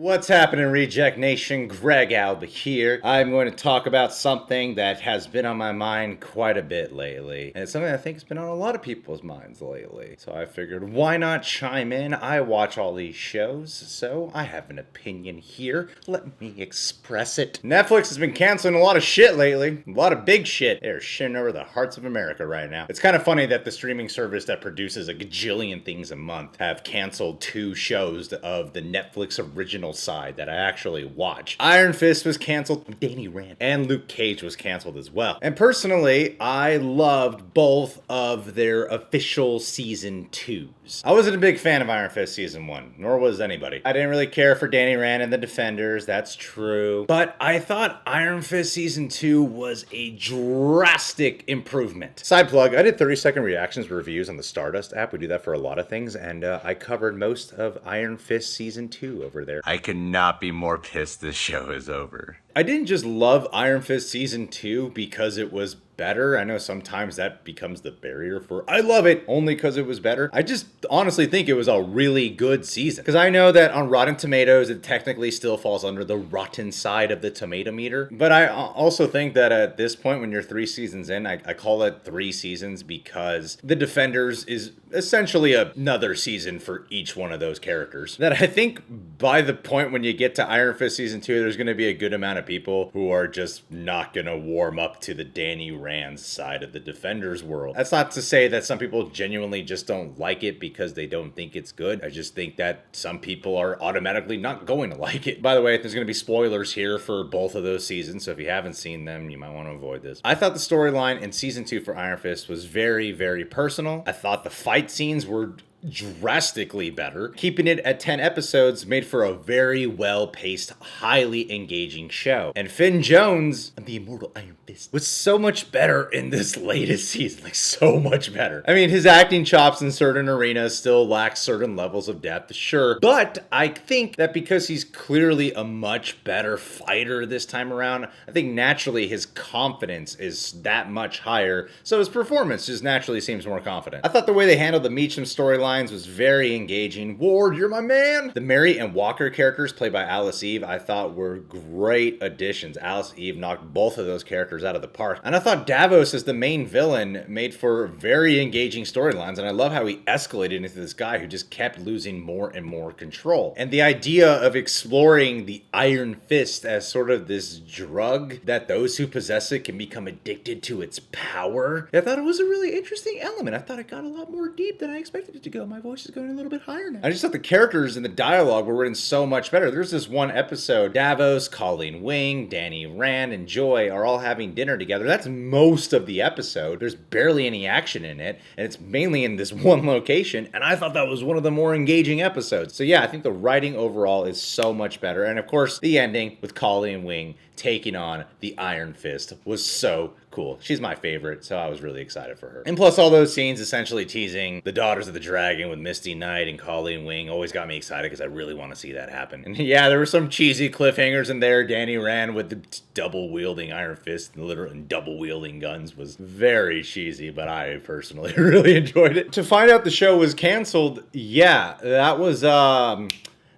What's happening, Reject Nation? Greg Alba here. I'm going to talk about something that has been on my mind quite a bit lately. And it's something I think has been on a lot of people's minds lately. So I figured, why not chime in? I watch all these shows, so I have an opinion here. Let me express it. Netflix has been canceling a lot of shit lately. A lot of big shit. They're shitting over the hearts of America right now. It's kind of funny that the streaming service that produces a gajillion things a month have canceled 2 shows of the Netflix original side that I actually watch. Iron Fist was canceled, Danny Rand, and Luke Cage was canceled as well. And personally, I loved both of their official season 2s. I wasn't a big fan of Iron Fist season 1, nor was anybody. I didn't really care for Danny Rand and the Defenders, that's true. But I thought Iron Fist season 2 was a drastic improvement. Side plug, I did 30-second reactions reviews on the Stardust app. We do that for a lot of things, and I covered most of Iron Fist season 2 over there. I could not be more pissed this show is over. I didn't just love Iron Fist season 2 because it was better. I know sometimes that becomes the barrier for I love it only because it was better. I just honestly think it was a really good season. Because I know that on Rotten Tomatoes, it technically still falls under the rotten side of the tomato meter. But I also think that at this point, when you're 3 seasons in, I call it 3 seasons because The Defenders is essentially another season for each one of those characters. That I think by the point when you get to Iron Fist season 2, there's going to be a good amount of people who are just not going to warm up to the Danny Rand's side of the Defenders world. That's not to say that some people genuinely just don't like it because they don't think it's good. I just think that some people are automatically not going to like it. By the way, there's going to be spoilers here for both of those seasons, so if you haven't seen them, you might want to avoid this. I thought the storyline in season 2 for Iron Fist was very, very personal. I thought the fight scenes were drastically better. Keeping it at 10 episodes made for a very well-paced, highly engaging show. And Finn Jones, the immortal Iron Fist, was so much better in this latest season. Like, so much better. I mean, his acting chops in certain arenas still lack certain levels of depth, sure. But I think that because he's clearly a much better fighter this time around, I think naturally his confidence is that much higher. So his performance just naturally seems more confident. I thought the way they handled the Meacham storyline was very engaging. Ward, you're my man! The Mary and Walker characters played by Alice Eve I thought were great additions. Alice Eve knocked both of those characters out of the park. And I thought Davos as the main villain made for very engaging storylines, and I love how he escalated into this guy who just kept losing more and more control. And the idea of exploring the Iron Fist as sort of this drug that those who possess it can become addicted to its power, I thought it was a really interesting element. I thought it got a lot more deep than I expected it to go. My voice is going a little bit higher now. I just thought the characters and the dialogue were written so much better. There's this one episode, Davos, Colleen Wing, Danny Rand, and Joy are all having dinner together. That's most of the episode. There's barely any action in it, and it's mainly in this one location, and I thought that was one of the more engaging episodes. So yeah, I think the writing overall is so much better, and of course, the ending with Colleen Wing taking on the Iron Fist was so cool. She's my favorite, so I was really excited for her. And plus all those scenes essentially teasing the Daughters of the Dragon with Misty Knight and Colleen Wing always got me excited because I really want to see that happen. And yeah, there were some cheesy cliffhangers in there. Danny Rand with the double-wielding Iron Fist and literal and double-wielding guns was very cheesy, but I personally really enjoyed it. To find out the show was canceled, yeah, that was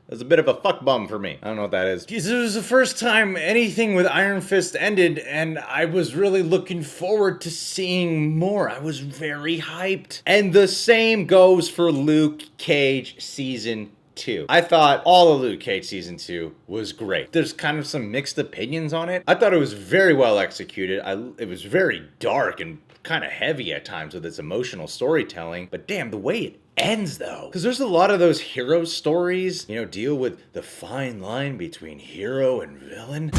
it was a bit of a fuck bum for me. I don't know what that is. It was the first time anything with Iron Fist ended, and I was really looking forward to seeing more. I was very hyped. And the same goes for Luke Cage Season 2. I thought all of Luke Cage Season 2 was great. There's kind of some mixed opinions on it. I thought it was very well executed. It was very dark and kind of heavy at times with its emotional storytelling, but damn, the way it ends though, because there's a lot of those hero stories, deal with the fine line between hero and villain.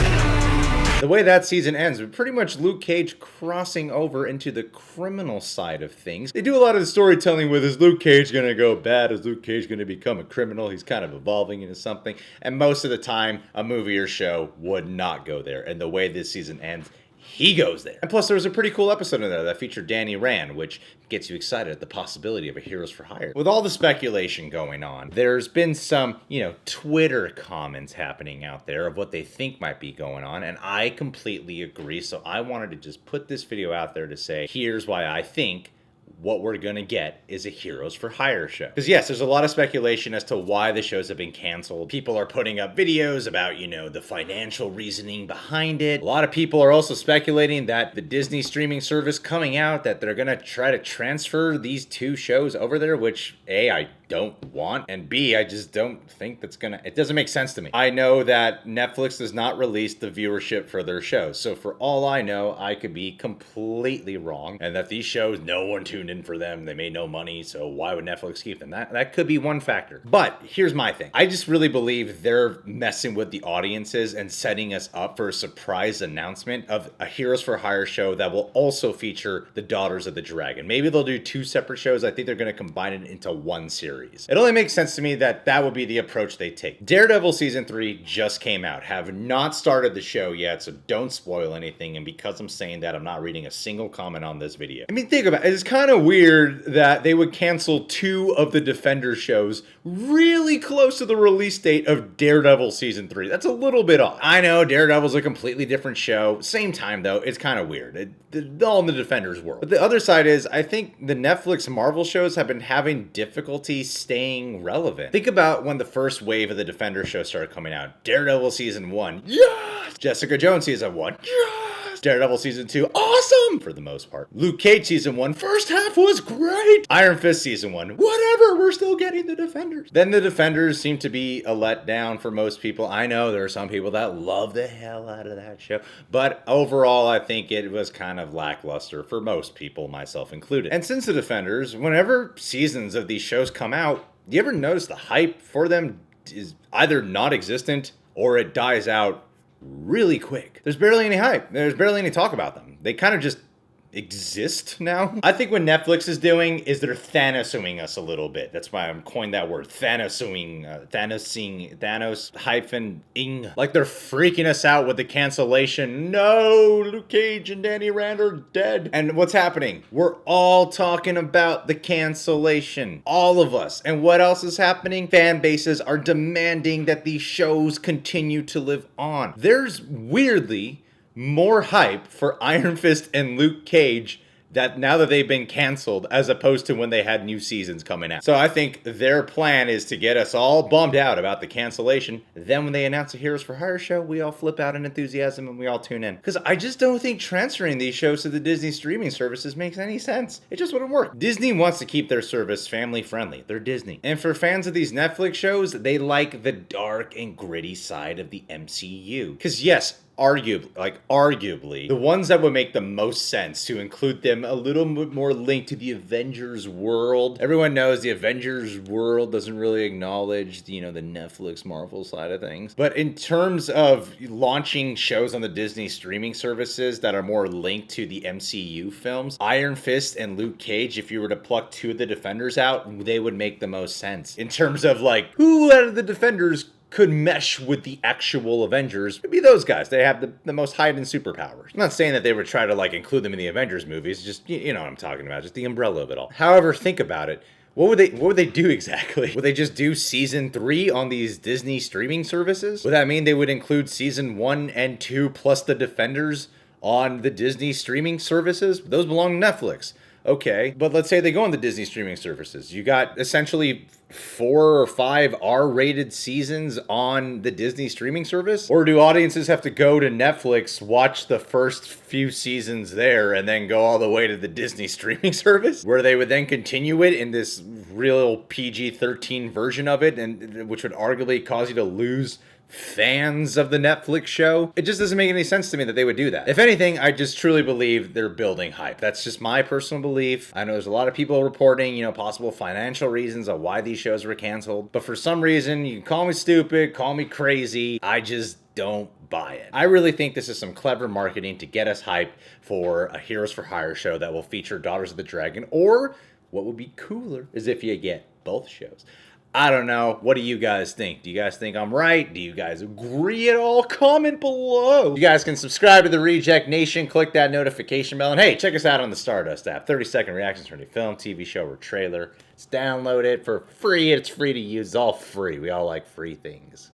The way that season ends, pretty much Luke Cage crossing over into the criminal side of things. They do a lot of the storytelling with, is Luke Cage gonna go bad? Is Luke Cage gonna become a criminal? He's kind of evolving into something. And most of the time, a movie or show would not go there. And the way this season ends, he goes there. And plus there was a pretty cool episode in there that featured Danny Rand, which gets you excited at the possibility of a Heroes for Hire. With all the speculation going on, there's been some, Twitter comments happening out there of what they think might be going on, and I completely agree. So I wanted to just put this video out there to say, here's why I think what we're gonna get is a Heroes for Hire show. Because yes, there's a lot of speculation as to why the shows have been canceled. People are putting up videos about, the financial reasoning behind it. A lot of people are also speculating that the Disney streaming service coming out, that they're gonna try to transfer these two shows over there, which A, I don't want, and B, I just don't think it doesn't make sense to me. I know that Netflix does not release the viewership for their shows, so for all I know, I could be completely wrong, and that these shows, no one tuned in for them, they made no money, so why would Netflix keep them? That could be one factor. But here's my thing. I just really believe they're messing with the audiences and setting us up for a surprise announcement of a Heroes for Hire show that will also feature the Daughters of the Dragon. Maybe they'll do two separate shows. I think they're going to combine it into one series. It only makes sense to me that would be the approach they take. Daredevil Season 3 just came out. Have not started the show yet, so don't spoil anything. And because I'm saying that, I'm not reading a single comment on this video. I mean, think about it. It's kind of weird that they would cancel two of the Defenders shows really close to the release date of Daredevil Season 3. That's a little bit off. I know Daredevil's a completely different show. Same time, though, it's kind of weird. All in the Defenders world. But the other side is, I think the Netflix Marvel shows have been having difficulty staying relevant. Think about when the first wave of the Defenders show started coming out. Daredevil Season 1, yes! Jessica Jones Season 1, yes! Daredevil Season 2, awesome! For the most part. Luke Cage Season 1, first half was great! Iron Fist Season 1, whatever, we're still getting the Defenders. Then the Defenders seem to be a letdown for most people. I know there are some people that love the hell out of that show, but overall I think it was kind of lackluster for most people, myself included. And since the Defenders, whenever seasons of these shows come out, do you ever notice the hype for them is either non-existent or it dies out really quick? There's barely any hype. There's barely any talk about them. They kind of just exist now. I think what Netflix is doing is they're Thanos-ing us a little bit. That's why I'm coined that word, Thanos-ing, Thanos hyphen ing. Like they're freaking us out with the cancellation. No, Luke Cage and Danny Rand are dead. And what's happening? We're all talking about the cancellation. All of us. And what else is happening? Fan bases are demanding that these shows continue to live on. There's weirdly more hype for Iron Fist and Luke Cage that now that they've been canceled as opposed to when they had new seasons coming out. So I think their plan is to get us all bummed out about the cancellation. Then when they announce a Heroes for Hire show, we all flip out in enthusiasm and we all tune in. Because I just don't think transferring these shows to the Disney streaming services makes any sense. It just wouldn't work. Disney wants to keep their service family friendly. They're Disney. And for fans of these Netflix shows, they like the dark and gritty side of the MCU. Because yes, arguably, the ones that would make the most sense to include them a little bit more linked to the Avengers world. Everyone knows the Avengers world doesn't really acknowledge, the Netflix Marvel side of things. But in terms of launching shows on the Disney streaming services that are more linked to the MCU films, Iron Fist and Luke Cage, if you were to pluck two of the Defenders out, they would make the most sense. In terms of who out of the Defenders could mesh with the actual Avengers, it'd be those guys. They have the most heightened superpowers. I'm not saying that they would try to include them in the Avengers movies, just you know what I'm talking about, just the umbrella of it all. However, think about it. What would they do exactly? Would they just do season 3 on these Disney streaming services? Would that mean they would include season 1 and 2 plus the Defenders on the Disney streaming services? Those belong to Netflix. Okay, but let's say they go on the Disney streaming services. You got essentially 4 or 5 R-rated seasons on the Disney streaming service? Or do audiences have to go to Netflix, watch the first few seasons there, and then go all the way to the Disney streaming service? Where they would then continue it in this real PG-13 version of it, and which would arguably cause you to lose fans of the Netflix show. It just doesn't make any sense to me that they would do that. If anything, I just truly believe they're building hype. That's just my personal belief. I know there's a lot of people reporting, possible financial reasons of why these shows were canceled. But for some reason, you can call me stupid, call me crazy. I just don't buy it. I really think this is some clever marketing to get us hyped for a Heroes for Hire show that will feature Daughters of the Dragon, or what would be cooler is if you get both shows. I don't know. What do you guys think? Do you guys think I'm right? Do you guys agree at all? Comment below. You guys can subscribe to the Reject Nation. Click that notification bell. And hey, check us out on the Stardust app. 30-second reactions from any film, TV show, or trailer. Just download it for free. It's free to use. It's all free. We all like free things.